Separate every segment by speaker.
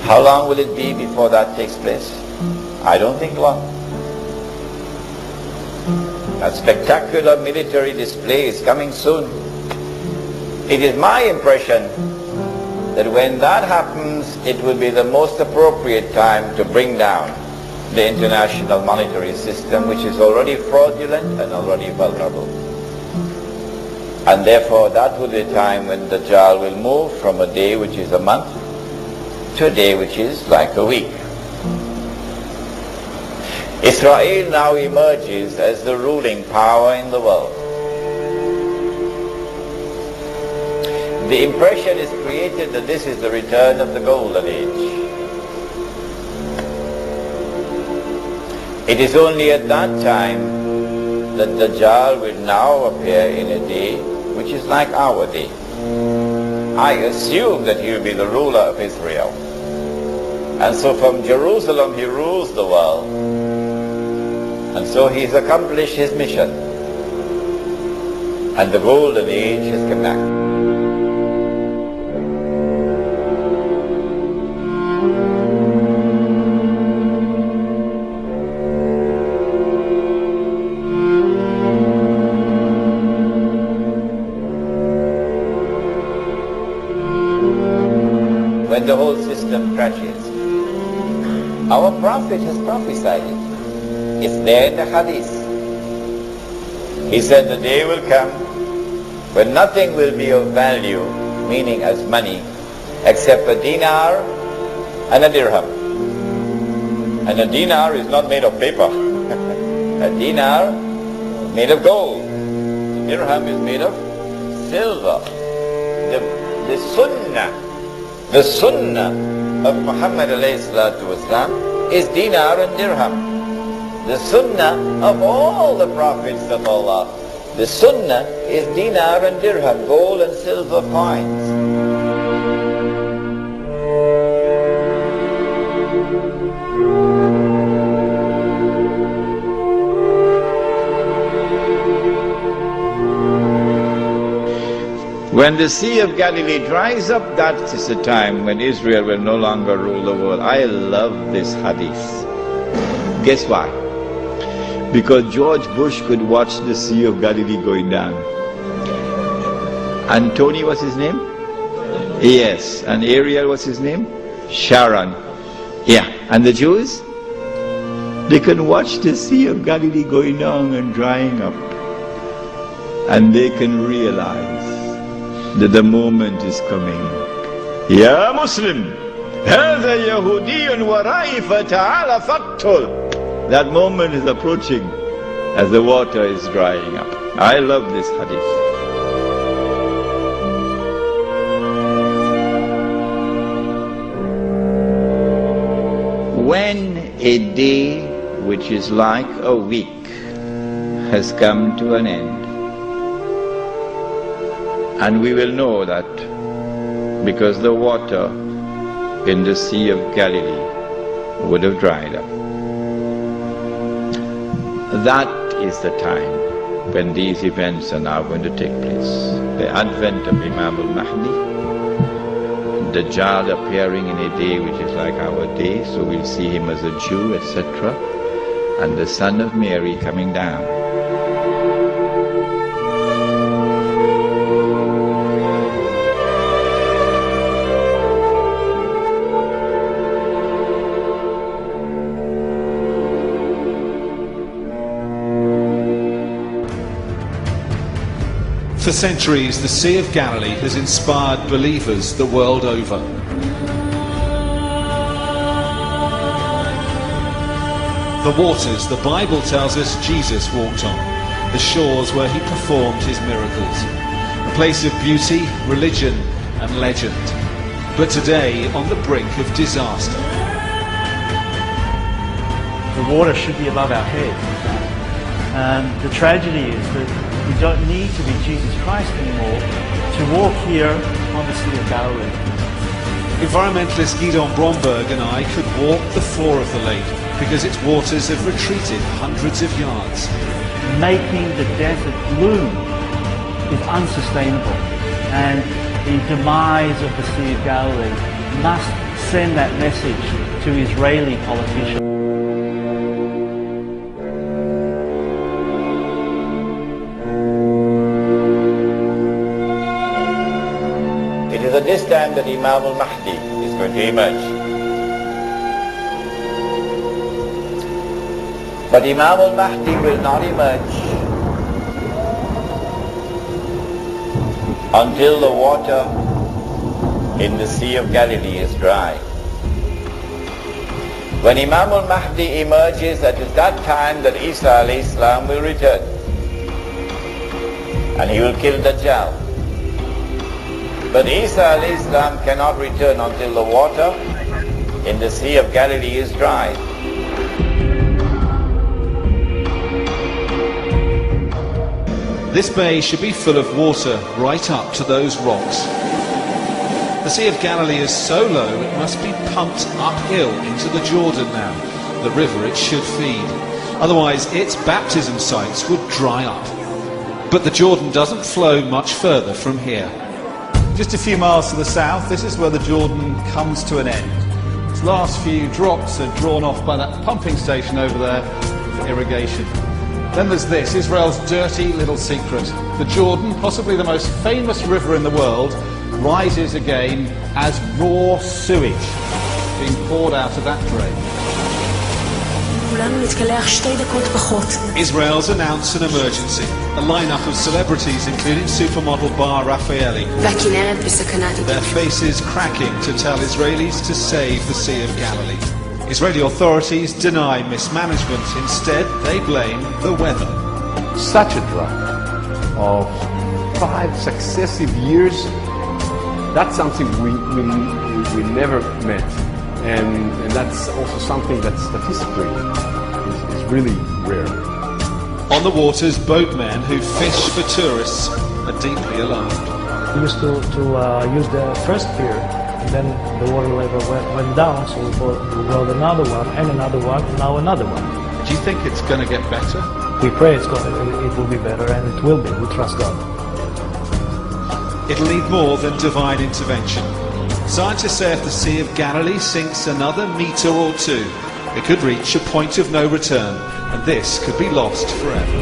Speaker 1: How long will it be before that takes place? I don't think long. A spectacular military display is coming soon. It is my impression that when that happens, it will be the most appropriate time to bring down the international monetary system, which is already fraudulent and already vulnerable. And therefore, that will be the time when the Dajjal will move from a day which is a month to a day which is like a week. Israel now emerges as the ruling power in the world. The impression is created that this is the return of the Golden Age. It is only at that time that Dajjal will now appear in a day which is like our day. I assume that he will be the ruler of Israel. And so from Jerusalem he rules the world. And so he's accomplished his mission. And the Golden Age has come back. When the whole system crashes. Our Prophet has prophesied it. It's there in the Hadith. He said the day will come when nothing will be of value, meaning as money, except a dinar and a dirham. And a dinar is not made of paper. A dinar made of gold. A dirham is made of silver. The sunnah of Muhammad alayhi salatu wasalam is dinar and dirham. The sunnah of all the prophets of Allah, the sunnah is dinar and dirham, gold and silver coins. When the Sea of Galilee dries up, that is the time when Israel will no longer rule the world. I love this hadith. Guess why? Because George Bush could watch the Sea of Galilee going down. And Tony, what's his name? Yes. And Ariel, what's his name? Sharon. Yeah. And the Jews? They can watch the Sea of Galilee going down and drying up. And they can realize that the moment is coming. Ya Muslim, هذا يهودي ورائي فتعال فاقتل. That moment is approaching as the water is drying up. I love this hadith. When a day which is like a week has come to an end, and we will know that because the water in the Sea of Galilee would have dried up. That is the time when these events are now going to take place. The advent of Imam al-Mahdi, Dajjal appearing in a day which is like our day, so we'll see him as a Jew, etc., and the Son of Mary coming down.
Speaker 2: For centuries, the Sea of Galilee has inspired believers the world over. The waters, the Bible tells us, Jesus walked on. The shores where he performed his miracles. A place of beauty, religion and legend. But today, on the brink of disaster.
Speaker 3: The water should be above our heads. The tragedy is that we don't need to be Jesus Christ anymore to walk here on the Sea of Galilee.
Speaker 2: Environmentalist Guidon Bromberg and I could walk the floor of the lake because its waters have retreated hundreds of yards.
Speaker 3: Making the desert bloom is unsustainable, and the demise of the Sea of Galilee must send that message to Israeli politicians.
Speaker 1: It is at this time that Imam al-Mahdi is going to emerge. But Imam al-Mahdi will not emerge until the water in the Sea of Galilee is dry. When Imam al-Mahdi emerges, that is that time that Isa alayhi salam will return. And he will kill Dajjal. But Isa alayhi salam cannot return until the water in the Sea of Galilee is dry.
Speaker 2: This bay should be full of water right up to those rocks. The Sea of Galilee is so low it must be pumped uphill into the Jordan now, the river it should feed. Otherwise its baptism sites would dry up. But the Jordan doesn't flow much further from here.
Speaker 4: Just a few miles to the south, this is where the Jordan comes to an end. Its last few drops are drawn off by that pumping station over there for irrigation. Then there's this, Israel's dirty little secret. The Jordan, possibly the most famous river in the world, rises again as raw sewage being poured out of that drain.
Speaker 2: Israel's announced an emergency. A lineup of celebrities, including supermodel Bar Raffaelli. Their faces cracking to tell Israelis to save the Sea of Galilee. Israeli authorities deny mismanagement. Instead, they blame the weather.
Speaker 5: Such a drought of 5 successive years, that's something we never met. And that's also something that statistically is really rare.
Speaker 2: On the waters, boatmen who fish for tourists are deeply alarmed.
Speaker 6: We used to use the first pier, and then the water level went down, so we built another one, and now another one.
Speaker 4: Do you think it's going to get better?
Speaker 6: We pray it will be better, and it will be. We trust God.
Speaker 2: It'll need more than divine intervention. Scientists say if the Sea of Galilee sinks another metre or two, it could reach a point of no return, and this could be lost forever.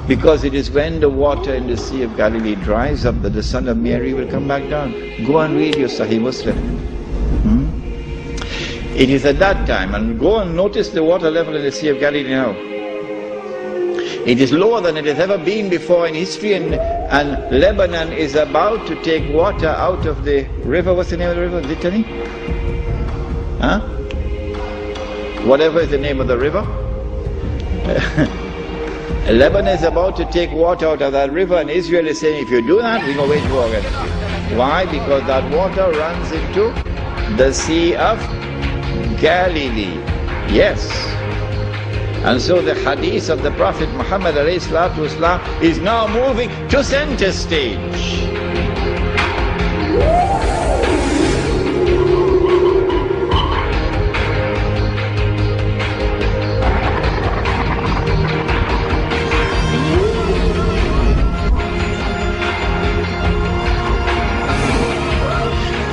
Speaker 1: Because it is when the water in the Sea of Galilee dries up that the Son of Mary will come back down. Go and read your Sahih Muslim. It is at that time, and go and notice the water level in the Sea of Galilee now. It is lower than it has ever been before in history, and Lebanon is about to take water out of the river. What's the name of the river? Litany? Huh? Whatever is the name of the river. Lebanon is about to take water out of that river, and Israel is saying, if you do that, we're going to wage war against you. Why? Because that water runs into the Sea of Galilee. Yes. And so the hadith of the Prophet Muhammad ﷺ is now moving to center stage.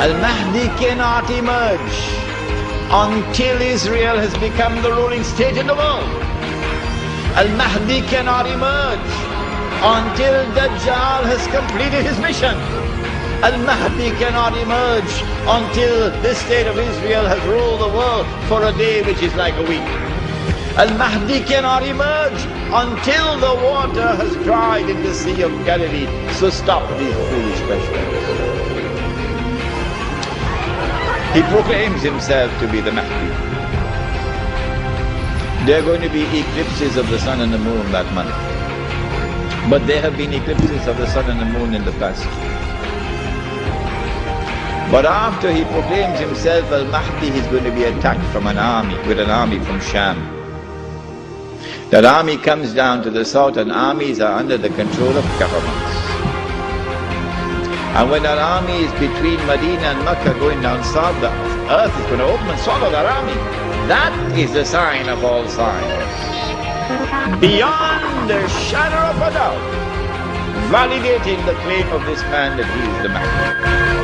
Speaker 1: Al-Mahdi cannot emerge until Israel has become the ruling state in the world. Al-Mahdi cannot emerge until Dajjal has completed his mission. Al-Mahdi cannot emerge until this state of Israel has ruled the world for a day which is like a week. Al-Mahdi cannot emerge until the water has dried in the Sea of Galilee. So stop these foolish questions. He proclaims himself to be the Mahdi. There are going to be eclipses of the sun and the moon that month. But there have been eclipses of the sun and the moon in the past. But after he proclaims himself Al-Mahdi, he's going to be attacked from an army, with an army from Sham. That army comes down to the south, and armies are under the control of governments. And when that army is between Medina and Mecca going down south, the earth is going to open and swallow that army. That is the sign of all signs. beyond the shadow of a doubt, validating the claim of this man that he is the man.